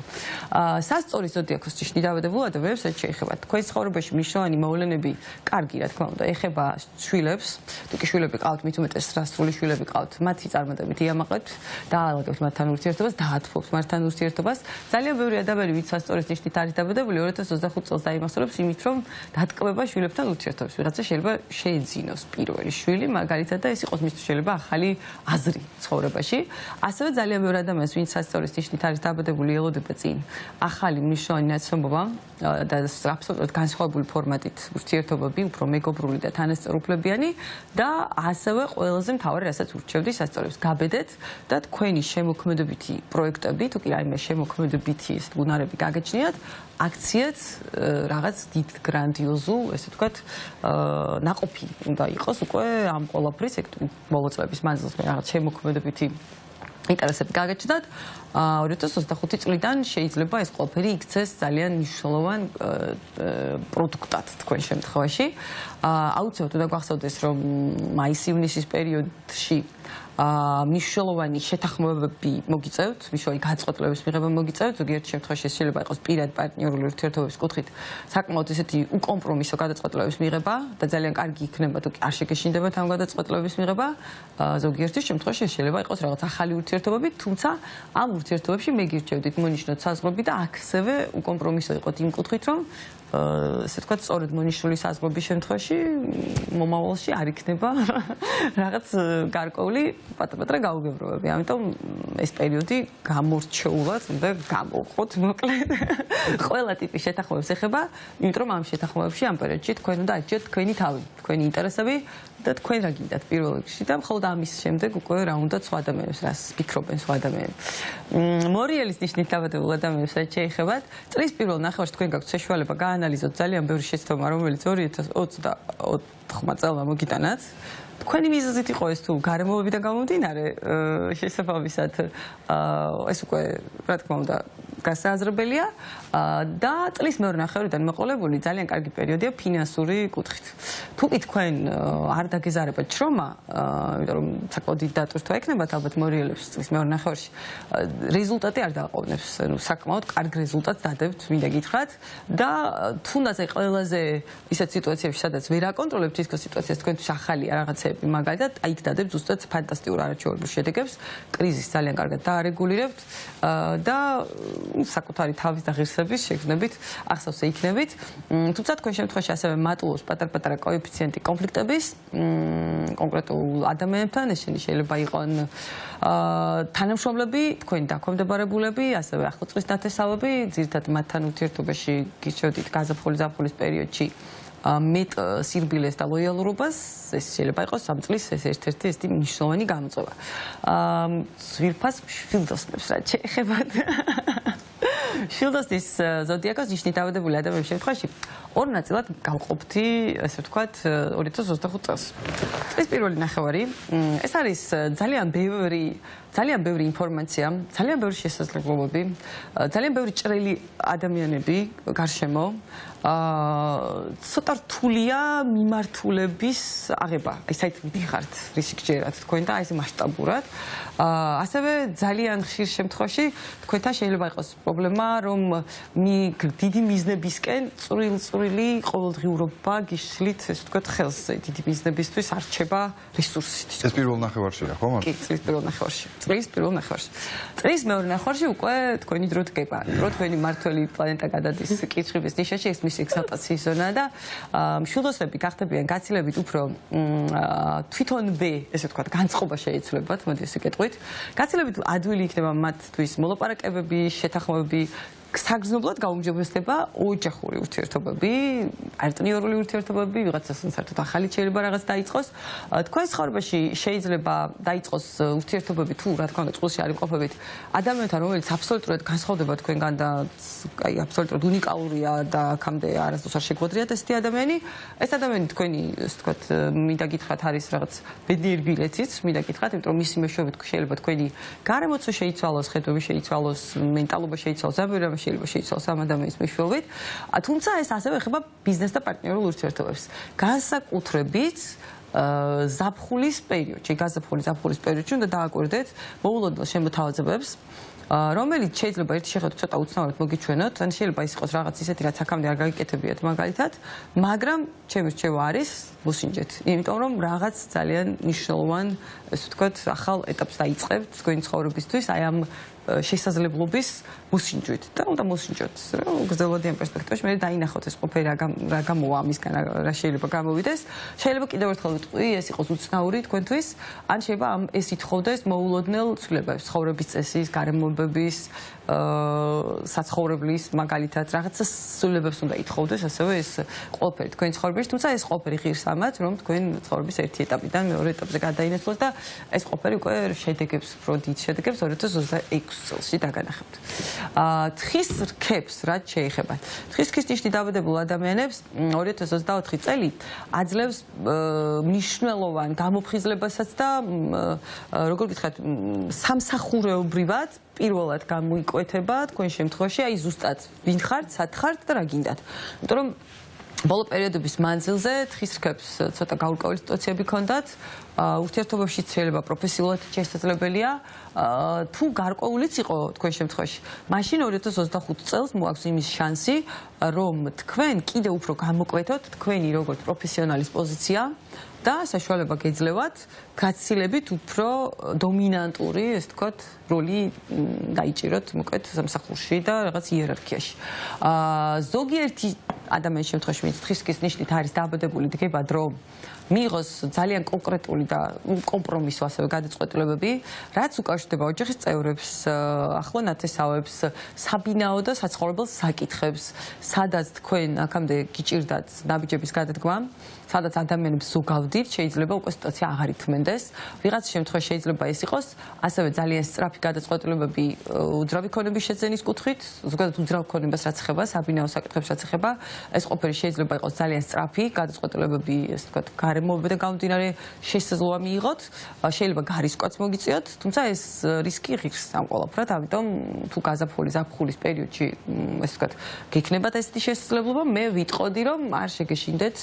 [SPEAKER 1] სასწოლის ზოდიაქოს ნიშნით დაბადებულ ადამიანებს რაც შეეხება თქვენ ცხოვრებაში მნიშვნელოვანი მოვლენები კარგი რა თქმა უნდა ეხება შვილებს თუ კი შვილები ყავთ მით უმეტეს რასრული შვილები ყავთ მათი წარმატებით იამაყებთ დაალაგებთ მათთან ურთიერთობას დაათვალოთ მათთან ურთიერთობას ძალიან ბევრი ადამიანი ვინც სასწორის ნიშნით არის დაბადებული 2025 წელს დაიმახსოვრებს იმით რომ დატკბება შვილებთან ურთიერთობებს ვიღაცა შეიძლება შეეძინოს პირველი შვილი მაგალითად და ეს იყოს მისთვის შეიძლება ახალი აზრი ცხოვრებაში ასევე ძალიან ბევრი ადამიანს ვინც სასწორის ნიშნით არის დაბადებული ელოდება წინ ახალი მნიშვნელოვანი ნაცნობობა და აბსოლუტურად განსხვავებული ფორმატით ურთიერთობები უფრო მეგობრული და თანასწორუფლებიანი და ასევე ყველაზე მთავარი რასაც ურჩევდი სასწორებს გაბედეთ და თქვენი შემოქმედებითი პროექტები თუ კი რაიმე შემოქმედებითი ეს უნარები გაგეჩნიათ აქციაც რაღაც დიდ გრანდიოზულ ესე ვთქვათ ნაყოფი უნდა იყოს უკვე ამ ყველაფრის ბოლო წლების მანძილზე რაღაც შემოქმედებითი ინტერესები გაგეჩნდათ 2025 წლიდან შეიძლება ეს ყველაფერი იქცეს ძალიან მნიშვნელოვან პროდუქტად თქვენ შემთხვევაში აუცილებლად უნდა გახსოვდეს რომ მაის-ივნისის პერიოდში მნიშვნელოვანი შეთანხმებები მოგიწევთ, მნიშვნელოვანი გაწყვეტილების მიღება მოგიწევთ, ზოგიერთ შემთხვევაში ეს შეიძლება იყოს პირად პარტნიორული ურთიერთობების კუთხით, საკმაოდ ესეთი უკომპრომისო გადაწყვეტილების მიღება და ძალიან კარგი იქნება თუ კი არ შეგეშინდებათ ამ გადაწყვეტილების მიღება, ზოგიერთ შემთხვევაში ეს შეიძლება იყოს რაღაც ახალი ურთიერთობები, თუმცა ამ ურთიერთობებში მე გირჩევდით მონიშნოთ საზღვრები და აქსევე უკომპრომისო იყოთ იმ კუთხით, რომ ესე ვთქვათ, სწორედ მონიშნული საზღვრების შემთხვევაში მომავალში არ იქნება რაღაც გარკვეული პატარ-პატარა გაუგებრობები. ამიტომ ეს პერიოდი გამორჩეულად უნდა გამოვხოთ, მოკლედ. ყველა ტიპის შეთანხმებებს ეხება, იმიტომ რომ ამ შეთანხმებებში ამ პერიოდში თქვენ უნდა აჩიოთ თქვენი თავი, თქვენი ინტერესები და თქვენ რა გინდათ პირველ რიგში და მხოლოდ ამის შემდეგ უკვე რა უნდა სხვა ადამიანებს, რას ფიქრობენ სხვა ადამიანები. მორიელის ნიშნით დაბადებულ ადამიანებს რაც შეეხებათ, წლის პირველ ნახევარში თქვენ გაქვთ საშუალება გაანალიზოთ ძალიან ბევრი შეცდომა, რომელიც 2029 წელს მოგიტანათ. თქვენი მიზეზით იყო ეს თუ გარემოებიდან გამომდინარე შესაბამისად ეს უკვე რა თქმა უნდა გასაზრებელია და წლის მეორე ნახევრიდან მოყოლებული ძალიან კარგი პერიოდია ფინანსური კუთხით. თუ კი თქვენ არ დაგეზარებათ შრომა, იმიტომ რომ საკმაოდ დიდი დატვირთვა ექნებათ ალბათ მორიელებს წლის მეორე ნახევარში, რეზულტატი არ დააყოვნებს, ანუ საკმაოდ კარგ რეზულტატს დადებთ, მინდა გითხრათ და თუნდაც აი ყველაზე ისეთ სიტუაციებში, სადაც ვერ აკონტროლებთ ვარაუდობთ ის სიტუაციას თქვენთვის ახალია რაღაცეები, მაგალითად, აიქ დადებ ზუსტად ფანტასტიკურ არაჩვეულებრივ შედეგებს, კრიზისს ძალიან კარგად დაარეგულირებთ და საკუთარი თავის და ღირსების შეგრძნებით ახსოვს იქნებით. თუმცა თქვენ შემთხვევაში ასევე მატულობს პატარ-პატარა კოეფიციენტი კონფლიქტების კონკრეტულ ადამიანებთან, ესენი შეიძლება იყონ თანამშრომლები, თქვენი დაქვემდებარებულები, ასევე ახლო-წყლის ნათესავები, ძირითადად მათთან ურთიერთობაში გირჩევდით გაზაფხული-ზაფხულის პერიოდში მეტ სირბილეს და ლოიალურობას, ეს შეიძლება იყოს 3 წლის ეს ერთ-ერთი ესეთი მნიშვნელოვანი გამოწვევა. ძვირფას მშვილდოსნებს რაც შეეხებათ. შვილდოსნის ზოდიაკოს ნიშნით დავადებული ადამიანების შემთხვევაში ორ ნაწილად გავყოფთი, ესე ვთქვათ, 2025 წელს. წლის პირველი ნახევარი, ეს არის ძალიან ბევრი ინფორმაცია, ძალიან ბევრი შესაძლებლობები, ძალიან ბევრი ჭრელი ადამიანები გარშემო. ცოტა რთულია მიმართულების აღება. აი საით მიდიხართ რისკჯერად თქვენ და აი ეს მასშტაბურად. ასევე ძალიან ხშირ შემთხვევაში თქვენთან შეიძლება იყოს პრობლემა, რომ დიდი მიზნებისკენ წვრილი ყოველდღიურობა გიშლით, ესე ვთქვათ, ხელს დიდი მიზნებისთვის არჩება რესურსით.
[SPEAKER 3] ეს პირველ ნახევარშია, ხო მაგ?
[SPEAKER 1] კი, წლის პირველ ნახევარში. წლის პირველ ნახევარში. წლის მეორე ნახევარში უკვე თქვენი დრო დგება. დრო თქვენი მართველი პლანეტა გადადის კიჩხიბის ნიშაში, ეს მისი ექსალტაციის ზონაა და მშვილდოსნები გახდებიან გაცილებით უფრო თვითონვე, ესე ვთქვათ, განწყობა შეიცვლებათ, მოდი ესე კეთყვით. გაცილებით ადვილი იქნება მათთვის მოლაპარაკებები, შეთანხმებები, საგრძნობლად გაუმჯობესდება ოჯახური ურთიერთობები, პარტნიორული ურთიერთობები, ვიღაცასთან საერთოდ ახალი შეიძლება რაღაც დაიწყოს. თქვენს ცხოვრებაში შეიძლება დაიწყოს ურთიერთობები თუ რა თქმა უნდა წყვილში არ იმყოფებით ადამიანთან, რომელიც აბსოლუტურად განსხვავდება თქვენგან და აი აბსოლუტურად უნიკალურია და აქამდე არასდროს არ შეგვიძლიათ ესეთი ადამიანი. ეს ადამიანი თქვენი, ასე ვთქვათ, მინდა გითხრათ არის რაღაც ბედნიერი ბილეთიც, მინდა გითხრათ, იმიტომ რომ მისი მეშვეობით შეიძლება თქვენი გარემოცვა შეიცვალოს, ხედვები შეიცვალოს, მენტალობა შეიცვალოს, ზაბერა შეიძლება შეიცვალოს ამ ადამიანის მეშვეობით. თუმცა ეს ასევე ეხება ბიზნეს და პარტნიორულ ურთიერთობებს. განსაკუთრებით ზაფხულის პერიოდში, გაზაფხულის პერიოდში უნდა დააკვირდეთ მოულოდნელ შემოთავაზებებს, რომელიც შეიძლება ერთი შეხედვით ცოტა უცნაურად მოგიჩვენოთ, ან შეიძლება ის იყოს რაღაც ისეთი, რაც აქამდე არ გაგიკეთებიათ მაგალითად, მაგრამ ჩემი რჩევა არის მოსინჯეთ. იმიტომ რომ რაღაც ძალიან მნიშვნელოვან, ასე ვთქვათ, ახალ ეტაპს დაიწყებთ თქვენი ცხოვრებისთვის, აი ამ შესაძლებლობის მოსინჯვით და უნდა მოსინჯოთ, რომ გრძელვადიან პერსპექტივაში მე დაინახოთ ეს ყოფილი რა გამოვა ამისგან, რა შეიძლება გამოვიდეს. შეიძლება კიდევ ერთხელ ვიტყვი, ეს იყოს უცნაური თქვენთვის, ან შეიძლება ეს ითხოვდეს მოულოდნელ ცვლილებებს, ცხოვრების წესის, გარემოებების, საცხოვრებლის, მაგალითად, რაღაცა ცვლილებებს უნდა ითხოვდეს, ასევე ეს ყველაფერი თქვენი ცხოვრებაში, თუმცა ეს ყველაფერი ღირს ამათ, რომ თქვენ ცხოვრების ერთი ეტაპიდან მეორე ეტაპზე გადაინაცვლოს და ეს ყველაფერი უკვე შედეგებს, უფრო დიდ შედეგებს 2026 წელში დაგანახებთ. თხის რქებს რაც შეეხებათ. თხის რქის ნიშნით დაბადებულ ადამიანებს 2024 წელი აძლევს მნიშვნელოვან გამოფხიზლებასაც და როგორ გითხრათ, სამსახურეობრივად პირველად გამოიკვეთება თქვენ შემთხვევაში, აი ზუსტად ვინ ხართ, სად ხართ და რა გინდათ. იმიტომ რომ ბოლო პერიოდების მანძილზე თხის რქებს ცოტა გაურკვეველი სიტუაციები ჰქონდათ, ურთიერთობებშიც შეიძლება პროფესიულად შესაძლებელია, თუ გარკვეულიც იყო თქვენ შემთხვევაში. მაშინ 2025 წელს მოაქვს იმის შანსი, რომ თქვენ კიდევ უფრო გამოკვეთოთ თქვენი როგორც პროფესიონალის პოზიცია და საშუალება გეძლევათ გაცილებით უფრო დომინანტური, ესე ვთქვათ, როლი დაიჭიროთ მოკლედ სამსახურში და რაღაც იერარქიაში. ზოგიერთი ადამიანის შემთხვევაში, ვინც თხის რქის ნიშნით არის დაბადებული, დგება დრო მიიღოს ძალიან კონკრეტული და კომპრომისო ასევე გადაწყვეტილებები, რაც უკავშირდება ოჯახის წევრებს, ახლო ნათესავებს, საბინაო და საცხოვრებელ საკითხებს, სადაც თქვენ აქამდე გიჭირდათ ნაბიჯების გადადგმა, სადაც ადამიანებს ზოგავდით, შეიძლება უკვე სიტუაცია აღარ ითმენდეს. ვიღაც შემთხვევაში შეიძლება ეს იყოს ასევე ძალიან სწრაფი გადაწყვეტილებები უძრავი ქონების შეძენის კუთხით, ზოგადად უძრავ ქონებას რაც ეხება, საბინაო საკითხებს რაც ეხება, ეს ყველაფერი შეიძლება იყოს ძალიან სწრაფი გადაწყვეტილებები, ესე ვთქვათ, გარემოებიდან გამომდინარე შესაძლოა მიიღოთ, შეიძლება გარისკვაც მოგიწიოთ, თუმცა ეს რისკი ღირს ამ ყველაფრად, ამიტომ თუ გაზაფხულის პერიოდში, ესე ვთქვათ, გექნებათ ესეთი შესაძლებლობა, მე ვიტყოდი, რომ არ შეგეშინდეთ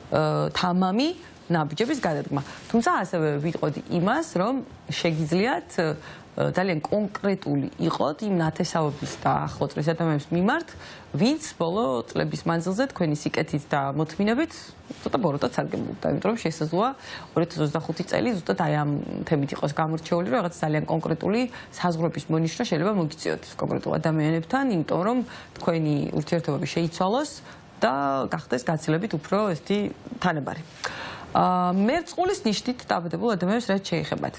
[SPEAKER 1] თამამი ნაბიჯების გადადგმა. თუმცა ასევე ვიტყოდი იმას, რომ შეგიძლიათ ძალიან კონკრეტული იყოთ იმ ნათესაობის და ახლოწრის ადამიანების მიმართ, ვინც ბოლო წლების მანძილზე თქვენი სიკეთით და მოთმინებით ცოტა ბოროტად სარგებლობდა, იმიტომ რომ შესაძლოა 2025 წელი ზუსტად აი ამ თემით იყოს გამორჩეული, რომ რაღაც ძალიან კონკრეტული საზღვრების მონიშნა შეიძლება მოგიწიოთ კონკრეტულ ადამიანებთან, იმიტომ რომ თქვენი ურთიერთობები შეიცვალოს და გახდეს გაცილებით უფრო ესეთი თანაბარი. მერწყულის ნიშნით დაბადებულ ადამიანებს რაც შეეხებათ.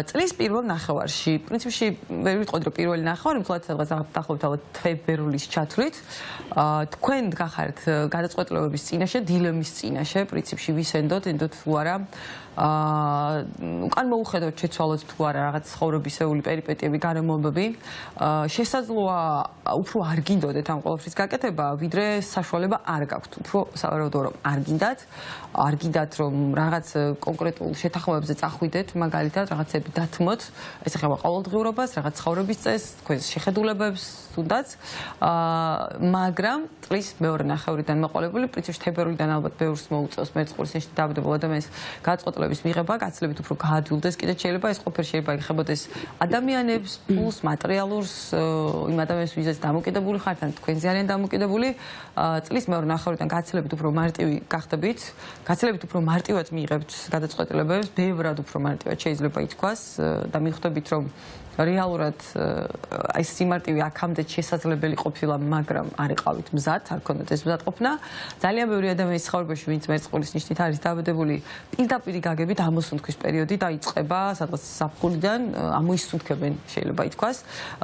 [SPEAKER 1] წლის პირველ ნახევარში, პრინციპში ვერ ვიტყოდი რომ პირველი ნახევარი, მხოლოდ სადღაც დაახლოებით თებერვლის ჩათვლით, თქვენ გახართ გადაწყვეტილებების წინაშე, დილემის წინაშე, პრინციპში ვისენდოთ, ენდოთ თუ არა, უკან მოუხედოთ შეცვალოთ თუ არა რაღაც ცხოვრებისეული პერიპეტიები, გარემოებები, შესაძლოა უფრო არ გინდოდეთ ამ ყოველფრის გაკეთება, ვიდრე საშუალება არ გაქვთ. უფრო სავარაუდოა რომ არ გინდათ რომ რაღაც კონკრეტულ შეთანხმებებზე წახვიდეთ, მაგალითად რაღაცები დათმოთ, ეს ეხება ყოველდღიურობას, რაღაც ცხოვრების წესს, თქვენს შეხედულებებს, თუნდაც, მაგრამ წლის მეორე ნახევრიდან მოყოლებული, პრინციპში თებერვლიდან ალბათ ბევრს მოუწევს მერწყულის ნიშნით დაბადებულ ადამიანს გადაწყვეტილების მიღება, გაცილებით უფრო გაადვილდეს კიდეც შეიძლება ეს ყოფილი შეიძლება იხებოდეს ადამიანებს, ფულს, მატერიალურს, იმ ადამიანებს, ვიზაც დამოკიდებული ხართ, ან თქვენზე არიან დამოკიდებული, წლის მეორე ნახევრიდან გაცილებით უფრო მარტივი გახდებით, გაცილებით უფრო მარტივად მიიღებთ გადაწყვეტილებებს, ბევრად უფრო მარტივად შეიძლება ითქვას და მიხვდებით რომ რეალურად აი სიმარტივე აქამდე შესაძლებელი ყოფილა, მაგრამ არ იყავით მზად, არ გქონდათ ეს მზადყოფნა. ძალიან ბევრი ადამიანის ცხოვრებაში, ვინც მერწყულის ნიშნით არის დაბადებული, პირდაპირი გაგებით ამოსუნთქვის პერიოდი დაიწყება, სადღაც საფხულიდან ამოისუნთქებენ, შეიძლება ითქვას.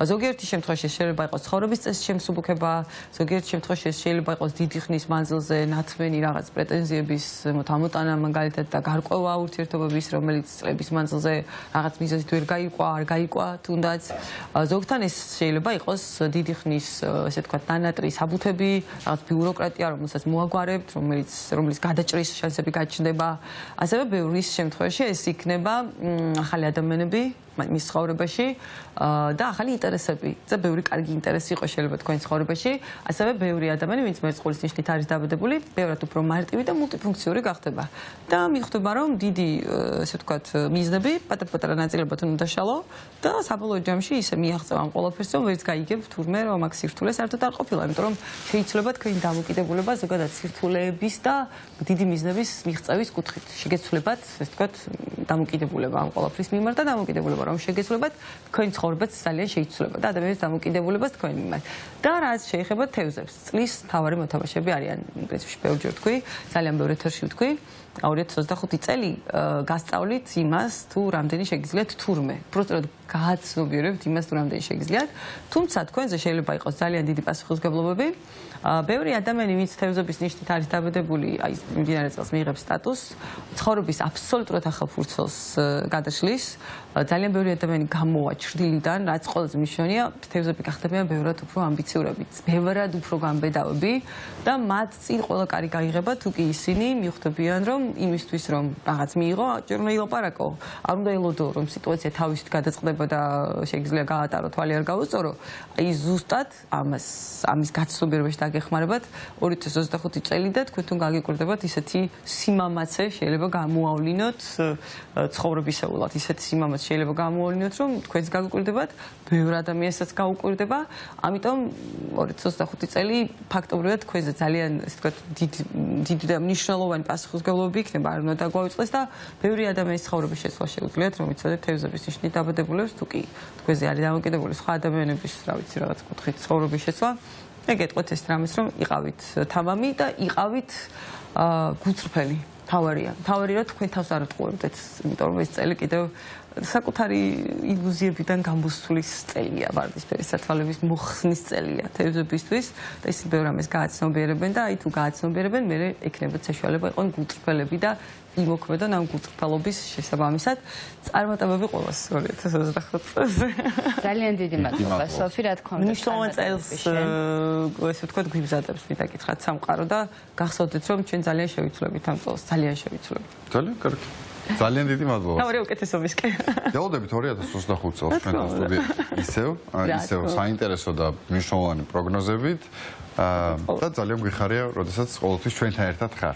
[SPEAKER 1] ზოგიერთი შემთხვევაში შეიძლება იყოს ცხოვრების წესის შემსუბუქება, ზოგიერთი შემთხვევაში შეიძლება იყოს დიდი ხნის მანძილზე ნათმენი რაღაც პრეტენზიების ამოტანა, მაგალითად და გარკვევა ურთიერთობების, რომელიც წლების მანძილზე რაღაც მიზეზით ვერ გაიყვა, არ გაიყვა. თუნდაც ზოგთან ეს შეიძლება იყოს დიდი ხნის, ესე ვთქვათ, დანატრი საბუთები, რაღაც ბიუროკრატია, რომელსაც მოაგვარებთ, რომლის გადაჭრის შანსები გაჩნდება. ასევე ბევრის შემთხვევაში ეს იქნება ახალი ადამიანები მის ცხოვრებაში და ახალი ინტერესები. და ბევრი კარგი ინტერესი იყო შეიძლება თქვენ ცხოვრებაში, ასევე ბევრი ადამიანი, ვინც მერწყულის ნიშნით არის დაბადებული, ბევრად უფრო მარტივი და მულტიფუნქციური გახდება. და მიხვდება, რომ დიდი, ესე ვთქვათ, მიზნები პატარ-პატარა ნაწილებად უნდა დაშალო და საბოლოო ჯამში ისე მიაღწევა ამ ყველაფერს, რომ ვერც გაიგებ თურმე რომ აქ სირთულე საერთოდ არ ყოფილა, იმიტომ რომ შეიძლება თქვენი დამოკიდებულება ზოგადად სირთულეების და დიდი მიზნების მიღწევის კუთხით. შეგეცვლებათ, ესე ვთქვათ, დამოკიდებულება ამ ყველაფრის მიმართ და დამოკიდებულება რომ შეგეცვლებათ, თქვენი ცხოვრებაც ძალიან შეიცვლება და ადამიანის დამოკიდებულებას თქვენ მიმართ. და რაც შეეხება თევზებს, წლის მთავარი მოთამაშეები არიან, პრინციპში ბევრჯერ ვთქვი, ძალიან ბევრ ეთერში ვთქვი. 2025 წელი გასწავლით იმას, თუ რამდენი შეგიძლიათ თურმე. უბრალოდ გააცნობიერებთ იმას, თუ რამდენი შეგიძლიათ. თუმცა თქვენზე შეიძლება იყოს ძალიან დიდი პასუხისმგებლობები. ბევრი ადამიანი, ვინც თევზების ნიშნით არის დაბადებული, აი მიმდინარე წელს მიიღებს სტატუსს, ცხოვრების აბსოლუტურად ახალ ფურცელს გადაშლის. ძალიან ბევრი ადამიანი გამოვა ჩრდილიდან, რაც ყველაზე მნიშვნელოვანია, თევზები გახდებიან ბევრად უფრო ამბიციურები, ბევრად უფრო გამბედავები და მათ წინ ყველა კარი გაიღება, თუ კი ისინი მიხვდებიან, რომ იმისთვის რომ რაღაც მიიღო, ჯერ უნდა ილაპარაკო, არ უნდა ელოდო, რომ სიტუაცია თავისით გადაწყდება და შეგიძლია გაატარო, თვალი არ გაუწორო. აი ზუსტად ამის გაცნობიერებაში დაგეხმარებათ 2025 წელი და თქვენ გაგიკვირდებათ ისეთი სიმამაცე შეიძლება გამოავლინოთ ცხოვრებისეულად, ისეთი სიმამაცე შეიძლება გამოავლინოთ, რომ თქვენს გაგიკვირდებათ, ბევრ ადამიანსაც გაუკვირდება, ამიტომ 2025 წელი ფაქტობრივად თქვენზე ძალიან, ესე ვთქვათ, დიდი და მნიშვნელოვანი პასუხისმგებლობები იქნება, არ უნდა დაგვაუწყდეს და ბევრი ადამიანის ცხოვრების შეცვლა შეუძლიათ, რომ იცოდეთ თევზების ნიშნით დაბადებულებს, თუ კი თქვენზე არის დამოკიდებული სხვა ადამიანების, რა ვიცი, რაღაც კუთხით ცხოვრების შეცვლა. გეტყვით ეს რამეს, რომ იყავით თამამი და იყავით გულწრფელი. თავარია, რომ თქვენ თავს არ ატყუებდეთ, იმიტომ რომ ეს წელი კიდევ საკუთარი ილუზიებიდან გამოსვლის წელია, ვარდისფერი სათვალების მოხსნის წელია თევზებისთვის და ისინი ბევრ რამეს გააცნობიერებენ და აი თუ გააცნობიერებენ, მე ექნებათ საშუალება იყვნენ გულწრფელები და იმოქმედონ ამ გულწრფელობის შესაბამისად წარმატებები ყოველს 2025 წელს.
[SPEAKER 2] ძალიან დიდი მადლობა, სოფი, რა თქმა უნდა.
[SPEAKER 1] მნიშვნელოვან წელს, ესე ვთქვათ, გვიბზადებს მითაკითხათ სამყარო და გახსოვდეთ, რომ ჩვენ ძალიან შევიცვლებით ამ წელს, ძალიან შევიცვლებით.
[SPEAKER 3] ძალიან კარგი. ძალიან დიდი მადლობა.
[SPEAKER 1] თავარი უკეთესობისკენ.
[SPEAKER 3] დელოდებით 2025 წელს ჩვენ სტუდიაში ისევ საინტერესო და მნიშვნელოვანი პროგნოზებით და ძალიან გვიხარია, როდესაც ყოველთვის ჩვენთან ერთად ხარ.